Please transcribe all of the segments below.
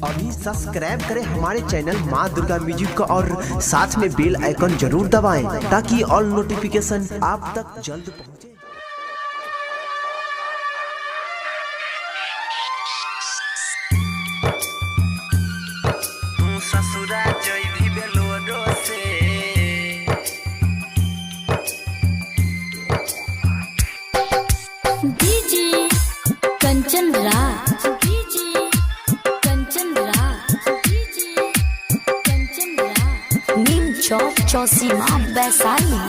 अभी सब्सक्राइब करें हमारे चैनल माँ दुर्गा म्यूजिक को और साथ में बेल आइकन जरूर दबाएं ताकि ऑल नोटिफिकेशन आप तक जल्द पहुँचे। ससुरा जय भी बेलोडो से DJ Kanchan Raj, DJ Kanchan Raj, DJ Kanchan Raj, नीम चौक चौसीमा वैशाली।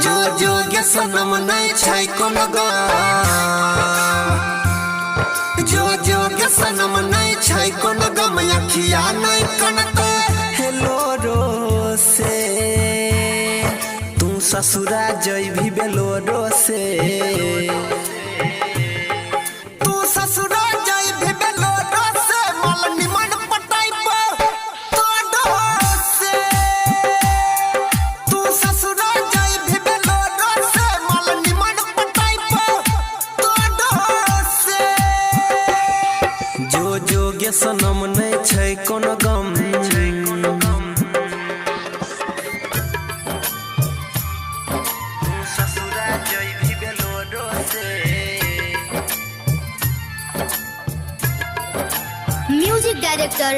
जो जो के सनम नहीं छै कोनो जो जो के सनम नहीं छै कोनो गम अखिया नहीं कनते हेलो रो से तू ससुरा जय भी बेलोडो से तू ससुरा जय भी बेलोडो से मल निमन पटाइबो तोडो से तू ससुरा जय भी बेलोडो से मल निमन पटाइबो तोडो से जो जो के सनम नहीं छै कोनो गम ससुरा जय भी बेलोडो से music director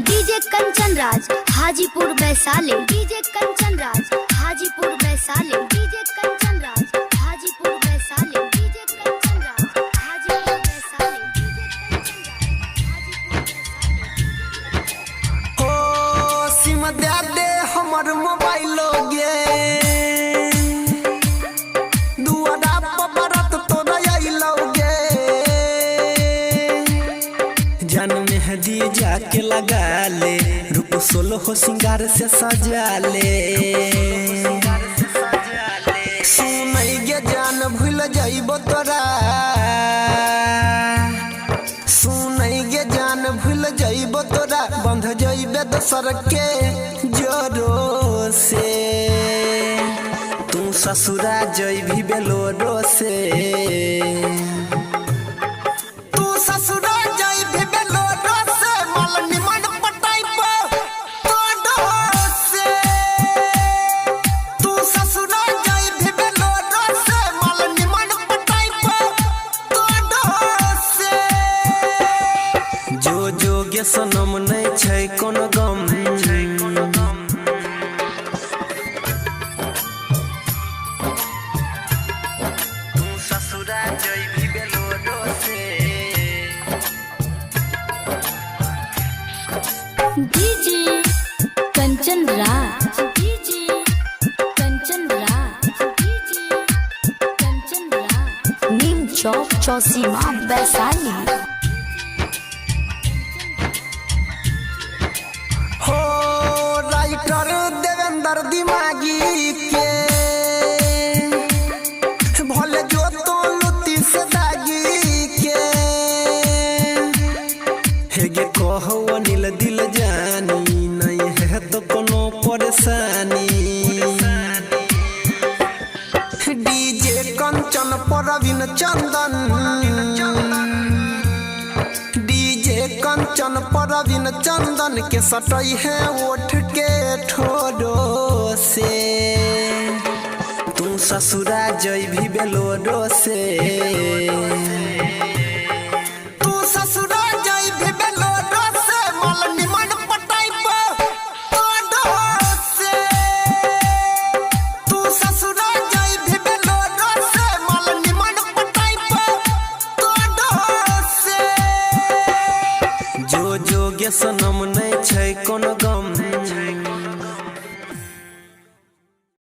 DJ Kanchan Raj, Hajipur Vaishali. DJ Kanchan Raj, Hajipur Vaishali. DJ Kanchan Raj, Hajipur Vaishali. DJ Kanchan Raj, Hajipur Vaishali. हो सिम दे दे हमर मोबाइलो गे दुआरा पर बरत तोरा आइलो गे जान मेहंदी जाके लगा ले रूप सोलो हो सिंगार से सजा ले सुनै गे जान भूल जाइबो तोरा सुनै गे जान भूल जाइबो तोरा बंध जाइबे दोसर के जोरो से तू ससुरा जय भी बेलोडो से तू ससुरा जय भी बेलोडो से मल निमन पटाइबो तोडो से तू ससुरा जय भी बेलोडो से मल निमन पटाइबो तोडो से जो जो के सनम नहीं छै कोनो गम तू ससुरा जय भी बेलोडो से DJ Kanchan Raj, DJ Kanchan Raj, DJ Kanchan Raj, नीम चौक चौसीमा वैशाली। हो राइटर देवेंद्र दिमागी के भले जो तो लुती से दागी के हेगे कहो अनिल दिल जानी नहीं है तो कोनो परेशानी डीजे कंचन प्रवीण चंदन डीजे कंचन प्रवीण चंदन के सटई है ओठ के ठोडो से तू ससुरा जय भी बेलोडो से तू ससुरा जय भी बेलोडो से मल निमन पटाइबो तोडो से तू ससुरा जय भी बेलोडो से मल निमन पटाइबो तोडो से जो जो के सनम नहीं छै कोनो